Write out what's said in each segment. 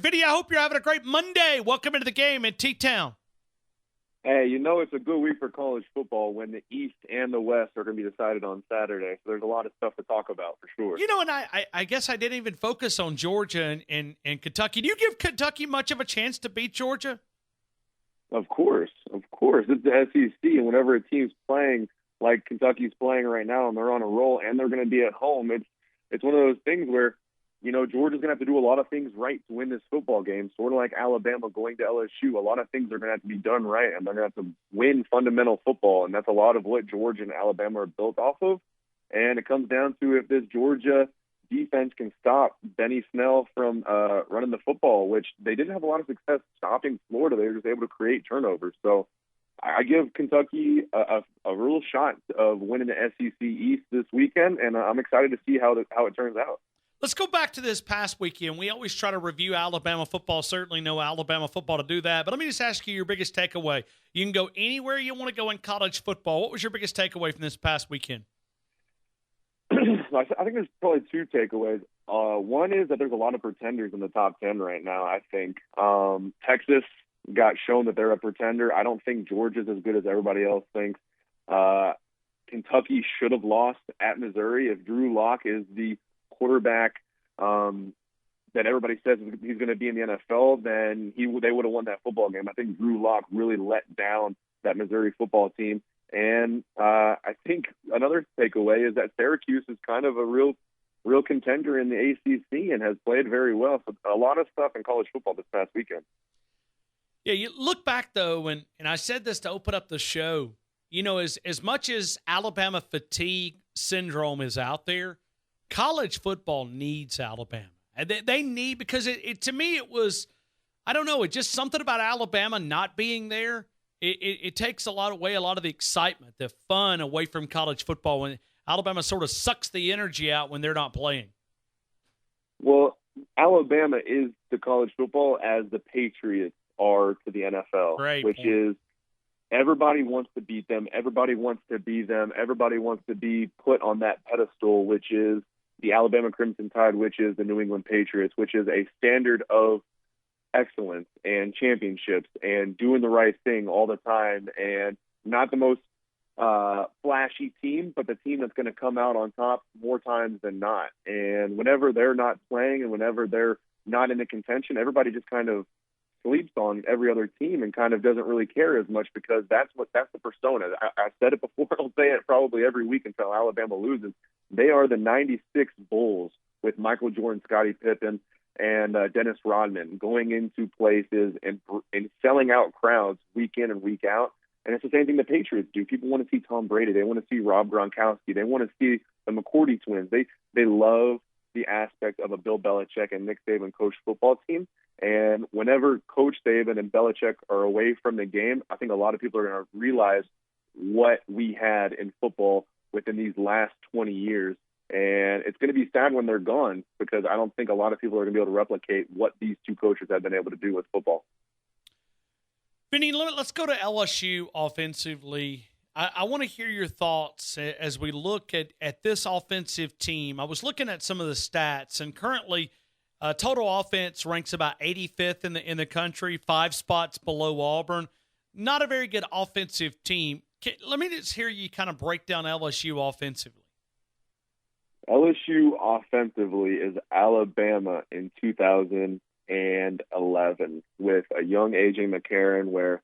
Vinnie, I hope you're having a great Monday. Welcome into the game in T-Town. Hey, it's a good week for college football when the East and the West are going to be decided on Saturday. So there's a lot of stuff to talk about for sure. And I guess I didn't even focus on Georgia and Kentucky. Do you give Kentucky much of a chance to beat Georgia? Of course. It's the SEC, and whenever a team's playing like Kentucky's playing right now and they're on a roll and they're going to be at home, it's one of those things where, Georgia's going to have to do a lot of things right to win this football game, sort of like Alabama going to LSU. A lot of things are going to have to be done right, and they're going to have to win fundamental football, and that's a lot of what Georgia and Alabama are built off of. And it comes down to if this Georgia defense can stop Benny Snell from running the football, which they didn't have a lot of success stopping Florida. They were just able to create turnovers. So I give Kentucky a real shot of winning the SEC East this weekend, and I'm excited to see how it turns out. Let's go back to this past weekend. We always try to review Alabama football. Certainly no Alabama football to do that. But let me just ask you your biggest takeaway. You can go anywhere you want to go in college football. What was your biggest takeaway from this past weekend? I think there's probably two takeaways. One is that there's a lot of pretenders in the top 10 right now, I think. Texas got shown that they're a pretender. I don't think Georgia's as good as everybody else thinks. Kentucky should have lost at Missouri. If Drew Lock is the quarterback that everybody says he's going to be in the NFL, then they would have won that football game. I think Drew Lock really let down that Missouri football team. And I think another takeaway is that Syracuse is kind of a real contender in the ACC and has played very well. So a lot of stuff in college football this past weekend. Yeah, you look back, though, and I said this to open up the show, as much as Alabama fatigue syndrome is out there, college football needs Alabama. And they need, because to me it was, I don't know, it's just something about Alabama not being there. It takes a lot of the excitement, the fun away from college football when Alabama sort of sucks the energy out when they're not playing. Well, Alabama is to college football as the Patriots are to the NFL, Great which point. is everybody wants to beat them. Everybody wants to be them. Everybody wants to be put on that pedestal, which is the Alabama Crimson Tide, which is the New England Patriots, which is a standard of excellence and championships and doing the right thing all the time, and not the most flashy team, but the team that's going to come out on top more times than not. And whenever they're not playing and whenever they're not in the contention, everybody just kind of sleeps on every other team and kind of doesn't really care as much, because that's the persona. I said it before, I'll say it probably every week until Alabama loses. They are the 96 Bulls with Michael Jordan, Scottie Pippen, and Dennis Rodman going into places and selling out crowds week in and week out. And it's the same thing the Patriots do. People want to see Tom Brady. They want to see Rob Gronkowski. They want to see the McCourty twins. They love the aspect of a Bill Belichick and Nick Saban coached football team. And whenever Coach Saban and Belichick are away from the game, I think a lot of people are going to realize what we had in football within these last 20 years. And it's going to be sad when they're gone, because I don't think a lot of people are going to be able to replicate what these two coaches have been able to do with football. Vinny, let's go to LSU offensively. I want to hear your thoughts as we look at this offensive team. I was looking at some of the stats, and currently total offense ranks about 85th in the country, 5 spots below Auburn. Not a very good offensive team. Let me just hear you kind of break down LSU offensively. LSU offensively is Alabama in 2011 with a young A.J. McCarron, where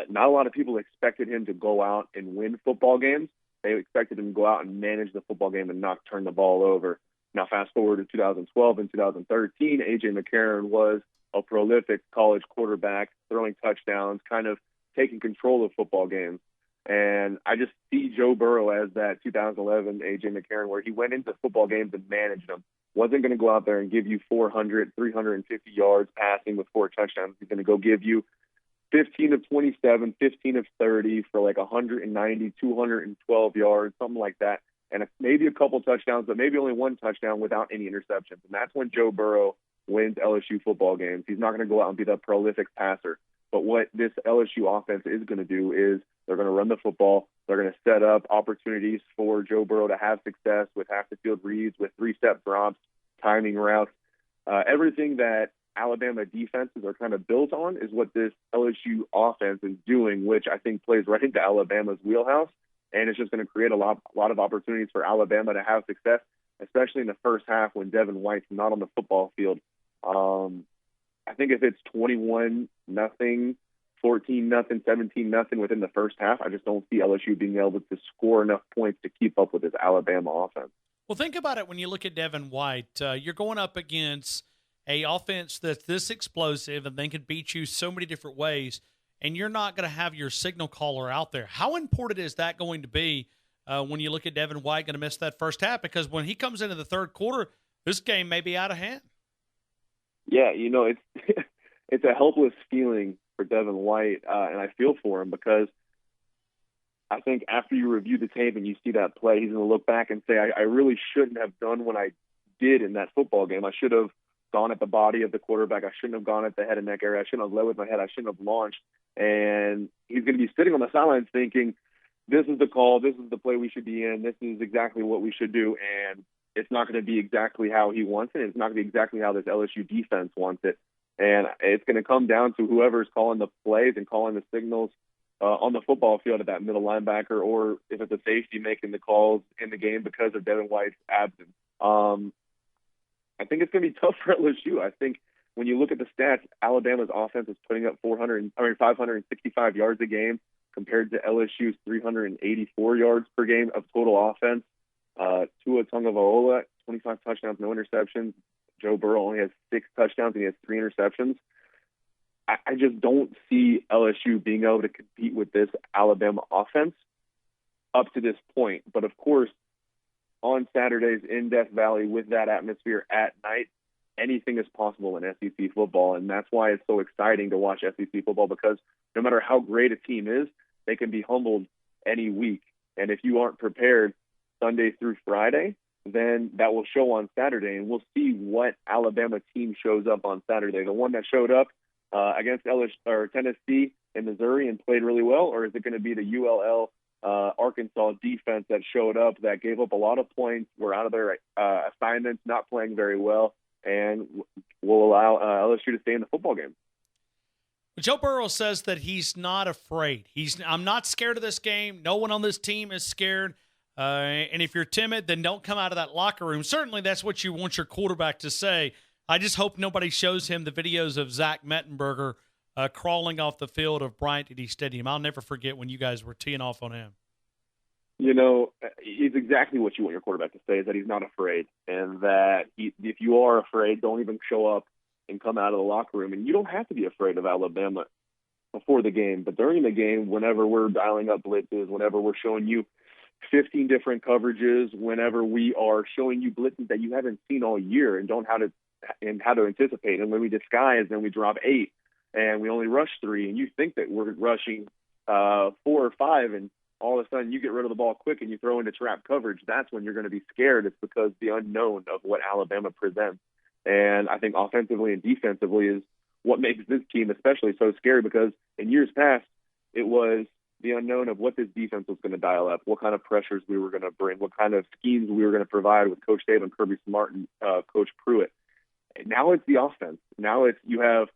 not a lot of people expected him to go out and win football games. They expected him to go out and manage the football game and not turn the ball over. Now, fast forward to 2012 and 2013, A.J. McCarron was a prolific college quarterback, throwing touchdowns, kind of taking control of football games. And I just see Joe Burrow as that 2011 A.J. McCarron, where he went into football games and managed them. Wasn't going to go out there and give you 400, 350 yards passing with 4 touchdowns. He's going to go give you 15 of 27, 15 of 30 for like 190, 212 yards, something like that. And maybe a couple touchdowns, but maybe only 1 touchdown without any interceptions. And that's when Joe Burrow wins LSU football games. He's not going to go out and be that prolific passer. But what this LSU offense is going to do is they're going to run the football. They're going to set up opportunities for Joe Burrow to have success with half the field reads, with 3-step drops, timing routes, everything that Alabama defenses are kind of built on is what this LSU offense is doing, which I think plays right into Alabama's wheelhouse. And it's just going to create a lot of opportunities for Alabama to have success, especially in the first half when Devin White's not on the football field. I think if it's 21-0, 14-0, 17-0 within the first half, I just don't see LSU being able to score enough points to keep up with this Alabama offense. Well, think about it when you look at Devin White. You're going up against a offense that's this explosive and they can beat you so many different ways, and you're not going to have your signal caller out there. How important is that going to be when you look at Devin White going to miss that first half? Because when he comes into the third quarter, this game may be out of hand. Yeah, it's it's a helpless feeling for Devin White, and I feel for him because I think after you review the tape and you see that play, he's going to look back and say, I really shouldn't have done what I did in that football game. I should have gone at the body of the quarterback. I shouldn't have gone at the head and neck area. I shouldn't have led with my head. I shouldn't have launched. And he's going to be sitting on the sidelines thinking, this is the call. This is the play we should be in. This is exactly what we should do. And it's not going to be exactly how he wants it. It's not going to be exactly how this LSU defense wants it. And it's going to come down to whoever's calling the plays and calling the signals on the football field at that middle linebacker, or if it's a safety making the calls in the game because of Devin White's absence. I think it's going to be tough for LSU. I think when you look at the stats, Alabama's offense is putting up 565 yards a game compared to LSU's 384 yards per game of total offense. Tua Tagovailoa, 25 touchdowns, no interceptions. Joe Burrow only has 6 touchdowns and he has 3 interceptions. I just don't see LSU being able to compete with this Alabama offense up to this point. But, of course, on Saturdays in Death Valley with that atmosphere at night, anything is possible in SEC football. And that's why it's so exciting to watch SEC football, because no matter how great a team is, they can be humbled any week. And if you aren't prepared Sunday through Friday, then that will show on Saturday. And we'll see what Alabama team shows up on Saturday. The one that showed up against LSU or Tennessee and Missouri and played really well, or is it going to be the ULL Arkansas defense that showed up, that gave up a lot of points, were out of their assignments, not playing very well, and will allow LSU to stay in the football game? Joe Burrow says that he's not afraid. I'm not scared of this game. No one on this team is scared. And if you're timid, then don't come out of that locker room. Certainly that's what you want your quarterback to say. I just hope nobody shows him the videos of Zach Mettenberger crawling off the field of Bryant-Denny Stadium. I'll never forget when you guys were teeing off on him. It's exactly what you want your quarterback to say, is that he's not afraid, and that if you are afraid, don't even show up and come out of the locker room. And you don't have to be afraid of Alabama before the game, but during the game, whenever we're dialing up blitzes, whenever we're showing you 15 different coverages, whenever we are showing you blitzes that you haven't seen all year and don't how to anticipate, and when we disguise and we drop 8 and we only rush 3, and you think that we're rushing 4 or 5, and all of a sudden you get rid of the ball quick and you throw into trap coverage, that's when you're going to be scared. It's because the unknown of what Alabama presents. And I think offensively and defensively is what makes this team especially so scary, because in years past, it was the unknown of what this defense was going to dial up, what kind of pressures we were going to bring, what kind of schemes we were going to provide with Coach Saban, Kirby Smart, and Coach Pruitt. And now it's the offense. Now you have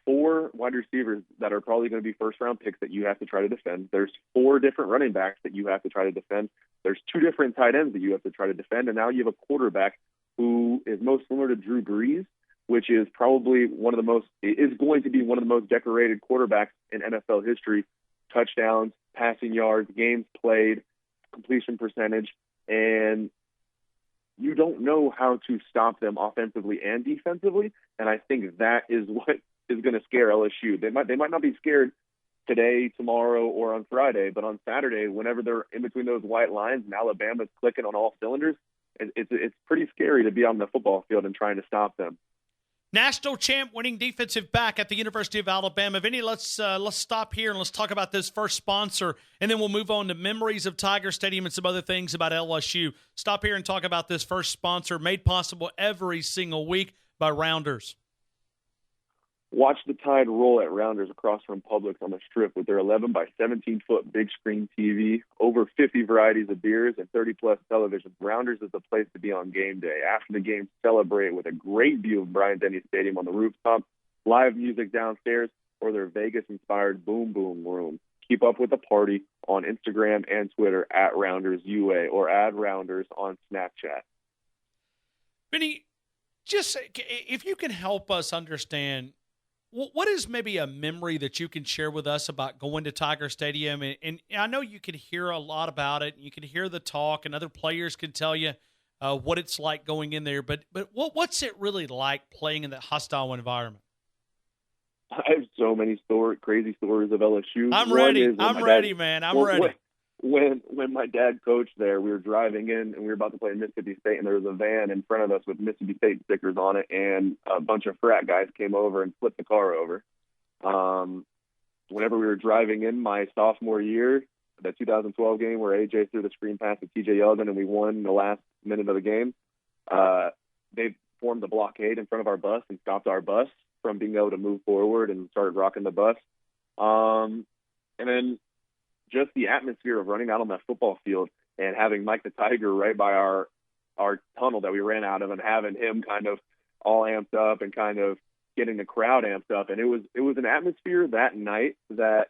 4 wide receivers that are probably going to be first-round picks that you have to try to defend. There's 4 different running backs that you have to try to defend. There's 2 different tight ends that you have to try to defend. And now you have a quarterback who is most similar to Drew Brees, which is probably going to be one of the most decorated quarterbacks in NFL history. Touchdowns, passing yards, games played, completion percentage, and you don't know how to stop them offensively and defensively. And I think that is what is going to scare LSU. They might not be scared today, tomorrow, or on Friday, but on Saturday, whenever they're in between those white lines and Alabama's clicking on all cylinders, it's pretty scary to be on the football field and trying to stop them. National champ winning defensive back at the University of Alabama. Vinny, let's stop here and let's talk about this first sponsor, and then we'll move on to memories of Tiger Stadium and some other things about LSU. Stop here and talk about this first sponsor, made possible every single week by Rounders. watch the Tide roll at Rounders across from Publix on the Strip with their 11 by 17-foot big screen TV, over 50 varieties of beers, and 30-plus televisions. Rounders is the place to be on game day. After the game, celebrate with a great view of Bryant-Denny Stadium on the rooftop, live music downstairs, or their Vegas-inspired Boom Boom Room. Keep up with the party on Instagram and Twitter at RoundersUA or at Rounders on Snapchat. Vinny, just if you can help us understand, what is maybe a memory that you can share with us about going to Tiger Stadium? And I know you can hear a lot about it. You can hear the talk, and other players can tell you what it's like going in there. But what's it really like playing in that hostile environment? I have so many crazy stories of LSU. I'm ready, man. I'm ready. When my dad coached there, we were driving in and we were about to play Mississippi State, and there was a van in front of us with Mississippi State stickers on it, and a bunch of frat guys came over and flipped the car over. Whenever we were driving in my sophomore year, that 2012 game where AJ threw the screen pass to TJ Yeldon and we won in the last minute of the game, they formed a blockade in front of our bus and stopped our bus from being able to move forward and started rocking the bus. And then just the atmosphere of running out on that football field and having Mike the Tiger right by our tunnel that we ran out of, and having him kind of all amped up and kind of getting the crowd amped up. And it was an atmosphere that night that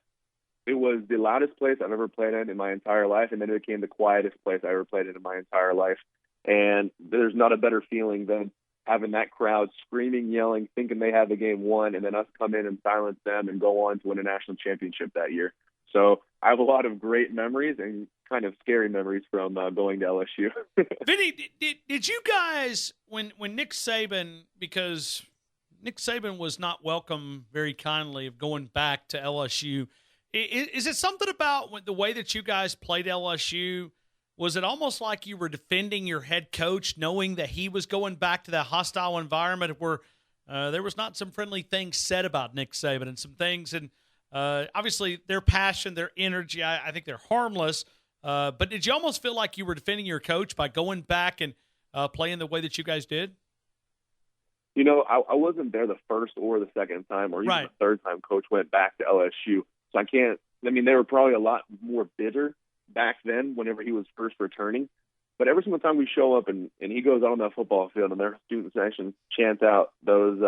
it was the loudest place I've ever played in my entire life, and then it became the quietest place I ever played in my entire life. And there's not a better feeling than having that crowd screaming, yelling, thinking they had the game won, and then us come in and silence them and go on to win a national championship that year. So I have a lot of great memories and kind of scary memories from going to LSU. Vinny, did you guys, when Nick Saban, because Nick Saban was not welcome very kindly of going back to LSU, is it something about the way that you guys played LSU? Was it almost like you were defending your head coach, knowing that he was going back to that hostile environment where there was not some friendly things said about Nick Saban and some things, and obviously their passion, their energy, I think they're harmless, but did you almost feel like you were defending your coach by going back and playing the way that you guys did? You know, I wasn't there the first or the second time or even the third time Coach went back to LSU, so I can't – I mean, they were probably a lot more bitter back then whenever he was first returning. But every single time we show up and he goes out on that football field and their student section chants out those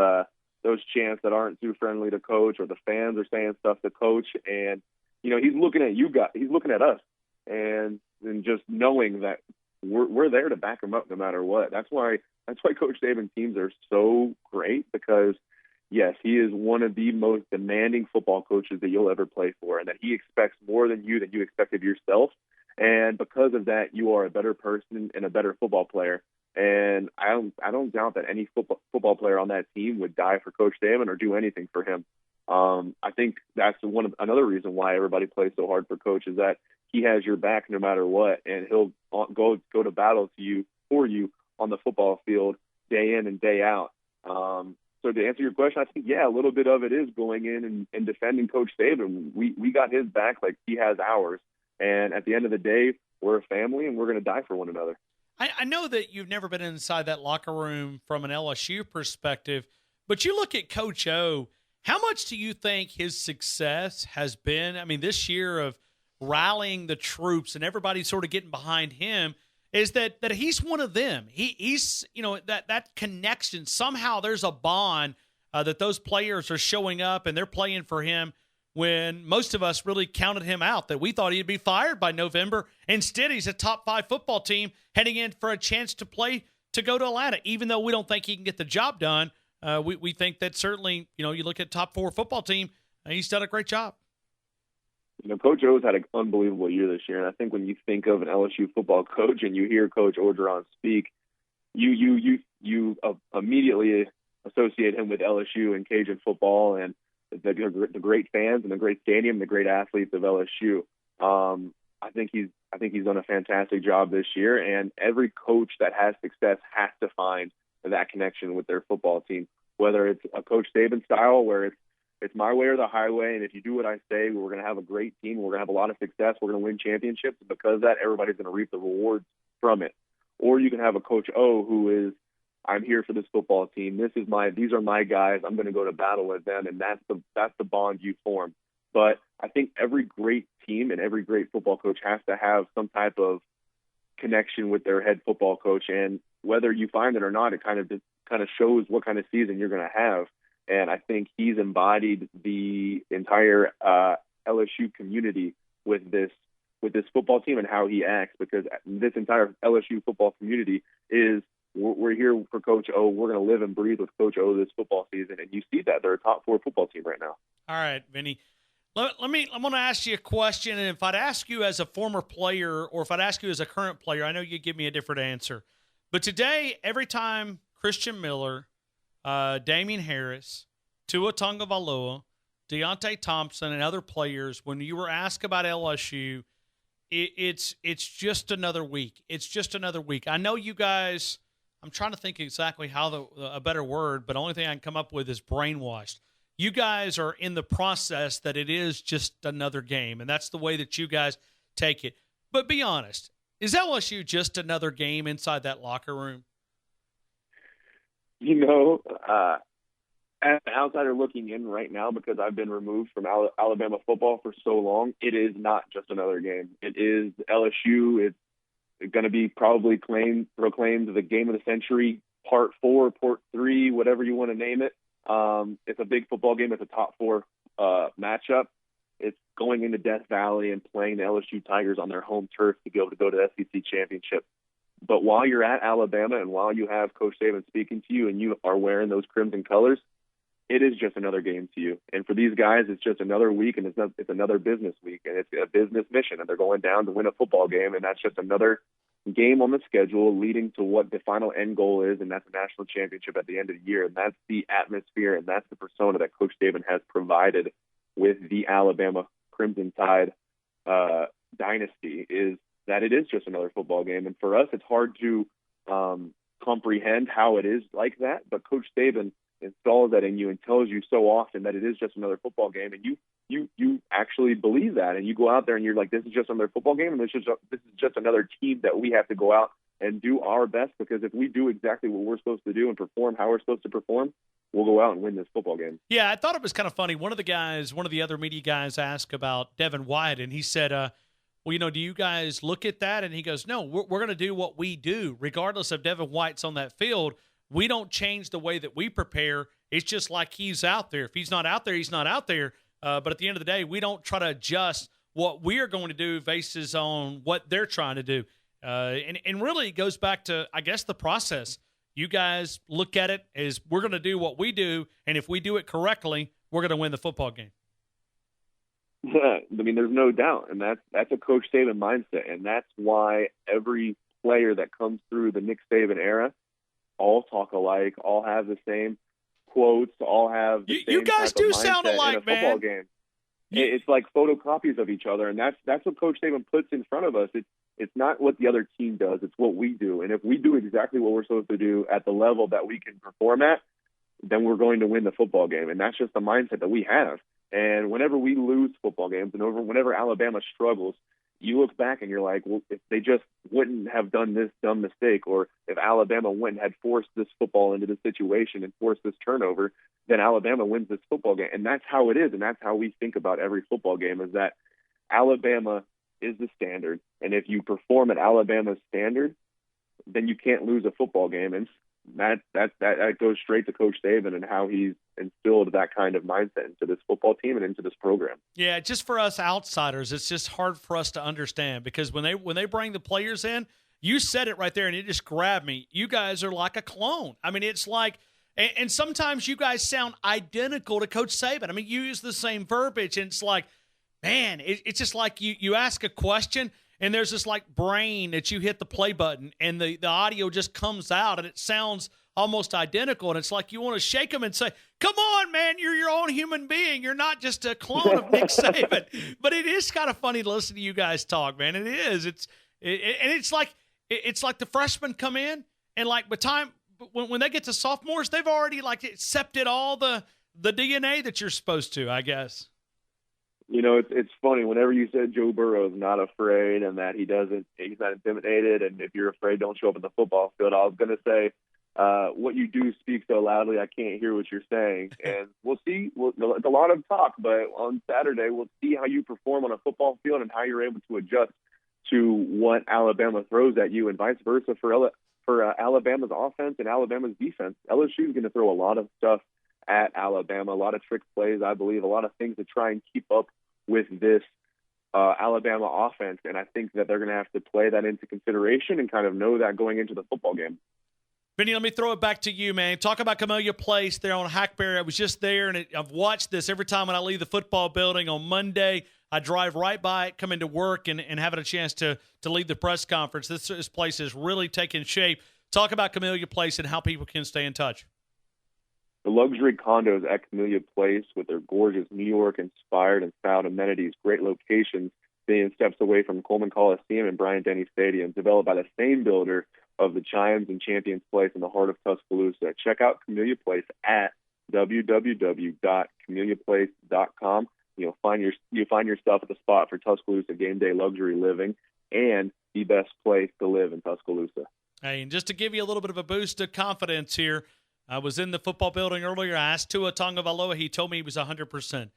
chants that aren't too friendly to Coach, or the fans are saying stuff to Coach, and, you know, he's looking at you guys, he's looking at us, and just knowing that we're there to back him up no matter what. That's why Coach Saban's teams are so great, because yes, he is one of the most demanding football coaches that you'll ever play for, and that he expects more than you expect of yourself. And because of that, you are a better person and a better football player. And I don't doubt that any football player on that team would die for Coach Saban or do anything for him. I think that's another reason why everybody plays so hard for Coach, is that he has your back no matter what, and he'll go to battle for you on the football field day in and day out. So to answer your question, I think, yeah, a little bit of it is going in and defending Coach Saban. We got his back like he has ours. And at the end of the day, we're a family and we're going to die for one another. I know that you've never been inside that locker room from an LSU perspective, but you look at Coach O, how much do you think his success has been? I mean, this year of rallying the troops and everybody sort of getting behind him, is that he's one of them. He's, you know, that connection. Somehow there's a bond that those players are showing up and they're playing for him when most of us really counted him out, that we thought he'd be fired by November. Instead, he's a top 5 football team heading in for a chance to play to go to Atlanta. Even though we don't think he can get the job done, we think that certainly, you know, you look at top 4 football team, he's done a great job. You know, Coach O's had an unbelievable year this year, and I think when you think of an LSU football coach and you hear Coach Orgeron speak, you immediately associate him with LSU and Cajun football and the great fans and the great stadium, the great athletes of LSU. I think he's done a fantastic job this year, and every coach that has success has to find that connection with their football team, whether it's a Coach Saban style where it's my way or the highway, and if you do what I say, we're going to have a great team, we're going to have a lot of success, we're going to win championships, and because of that, everybody's going to reap the rewards from it. Or you can have a Coach O who is I'm here for this football team. These are my guys. I'm going to go to battle with them, and that's the bond you form. But I think every great team and every great football coach has to have some type of connection with their head football coach, and whether you find it or not, it kind of shows what kind of season you're going to have. And I think he's embodied the entire LSU community with this football team and how he acts, because this entire LSU football community is, we're here for Coach O. We're going to live and breathe with Coach O this football season, and you see that they're a top 4 football team right now. All right, Vinny. I'm going to ask you a question, and if I'd ask you as a former player or if I'd ask you as a current player, I know you'd give me a different answer. But today, every time Christian Miller, Damian Harris, Tua Tagovailoa, Deontay Thompson, and other players, when you were asked about LSU, it's just another week. It's just another week. I know you guys, I'm trying to think exactly how a better word, but the only thing I can come up with is brainwashed. You guys are in the process that it is just another game, and that's the way that you guys take it. But be honest, is LSU just another game inside that locker room? As an outsider looking in right now, because I've been removed from Alabama football for so long, it is not just another game. It is LSU. It's going to be probably proclaimed the game of the century, part 4, part 3, whatever you want to name it. It's a big football game. It's a top 4 matchup. It's going into Death Valley and playing the LSU Tigers on their home turf to be able to go to the SEC championship. But while you're at Alabama and while you have Coach Saban speaking to you and you are wearing those crimson colors, it is just another game to you. And for these guys, it's just another week, and it's another business week, and it's a business mission, and they're going down to win a football game, and that's just another game on the schedule leading to what the final end goal is, and that's a national championship at the end of the year. And that's the atmosphere, and that's the persona that Coach Saban has provided with the Alabama Crimson Tide dynasty, is that it is just another football game. And for us, it's hard to comprehend how it is like that, but Coach Saban installs that in you and tells you so often that it is just another football game, and you actually believe that, and you go out there and you're like, this is just another football game, and this is just another team that we have to go out and do our best, because if we do exactly what we're supposed to do and perform how we're supposed to perform, we'll go out and win this football game. Yeah, I thought it was kind of funny. One of the other media guys asked about Devin White, and he said, well, do you guys look at that? And he goes, no, we're going to do what we do. Regardless of Devin White's on that field, we don't change the way that we prepare. It's just like he's out there. If he's not out there, he's not out there. But at the end of the day, we don't try to adjust what we're going to do based on what they're trying to do. And really it goes back to, I guess, the process. You guys look at it as we're going to do what we do, and if we do it correctly, we're going to win the football game. Yeah, I mean, there's no doubt, and that's a Coach Saban mindset, and that's why every player that comes through the Nick Saban era all talk alike, all have the same quotes, all have the same you guys type do of sound mindset alike, in a football man. game. It's like photocopies of each other, and that's what Coach Saban puts in front of us. It's not what the other team does, it's what we do. And if we do exactly what we're supposed to do at the level that we can perform at, then we're going to win the football game. And that's just the mindset that we have. And whenever we lose football games and whenever Alabama struggles, you look back and you're like, well, if they just wouldn't have done this dumb mistake, or if Alabama went and had forced this football into this situation and forced this turnover, then Alabama wins this football game. And that's how it is, and that's how we think about every football game, is that Alabama is the standard. And if you perform at Alabama's standard, then you can't lose a football game. And that goes straight to Coach Saban and how he's instilled that kind of mindset into this football team and into this program. Yeah, just for us outsiders, it's just hard for us to understand, because when they bring the players in, you said it right there and it just grabbed me. You guys are like a clone. I mean, it's like, and sometimes you guys sound identical to Coach Saban. I mean, you use the same verbiage, and it's like, man, it's just like you ask a question and there's this like brain that you hit the play button and the audio just comes out and it sounds almost identical. And it's like you want to shake them and say, come on, man, you're your own human being. You're not just a clone of Nick Saban. But it is kind of funny to listen to you guys talk, man. It is. And it's like the freshmen come in, and like by time when they get to sophomores, they've already like accepted all the DNA that you're supposed to, I guess. It's funny. Whenever you said Joe Burrow's not afraid and that he's not intimidated, and if you're afraid, don't show up in the football field, I was going to say what you do speak so loudly, I can't hear what you're saying. And we'll see. It's a lot of talk, but on Saturday, we'll see how you perform on a football field and how you're able to adjust to what Alabama throws at you, and vice versa for Alabama's offense and Alabama's defense. LSU is going to throw a lot of stuff at Alabama, a lot of trick plays, I believe, a lot of things to try and keep up with this Alabama offense. And I think that they're going to have to play that into consideration and kind of know that going into the football game. Vinny, let me throw it back to you, man. Talk about Camellia Place there on Hackberry. I was just there, and I've watched this every time when I leave the football building on Monday. I drive right by it, come into work, and having a chance to leave the press conference. This place is really taking shape. Talk about Camellia Place and how people can stay in touch. The luxury condos at Camellia Place, with their gorgeous New York-inspired and styled amenities, great locations, being steps away from Coleman Coliseum and Bryant-Denny Stadium, developed by the same builder of the Chimes and Champions Place in the heart of Tuscaloosa. Check out Camellia Place at www.cameliaplace.com. You'll find yourself at the spot for Tuscaloosa game day luxury living and the best place to live in Tuscaloosa. Hey, and just to give you a little bit of a boost of confidence here, I was in the football building earlier. I asked Tua Tagovailoa. He told me he was 100%.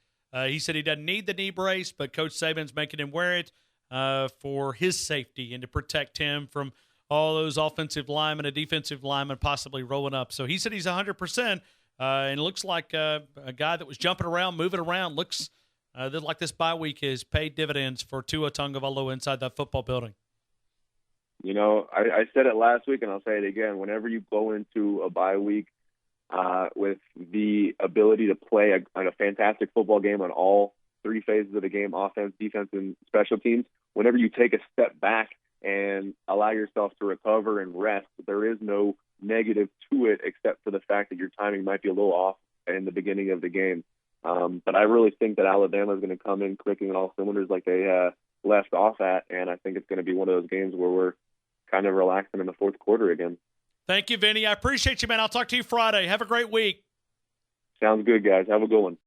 He said he doesn't need the knee brace, but Coach Saban's making him wear it for his safety and to protect him from all those offensive linemen and defensive linemen possibly rolling up. So he said he's 100%, and it looks like a guy that was jumping around, moving around. Looks like this bye week has paid dividends for Tua Tagovailoa inside that football building. You know, I said it last week, and I'll say it again. Whenever you go into a bye week with the ability to play a fantastic football game on all three phases of the game, offense, defense, and special teams, whenever you take a step back and allow yourself to recover and rest, there is no negative to it except for the fact that your timing might be a little off in the beginning of the game. But I really think that Alabama is going to come in clicking on all cylinders like they left off at, and I think it's going to be one of those games where we're kind of relaxing in the fourth quarter again. Thank you, Vinny. I appreciate you, man. I'll talk to you Friday. Have a great week. Sounds good, guys. Have a good one.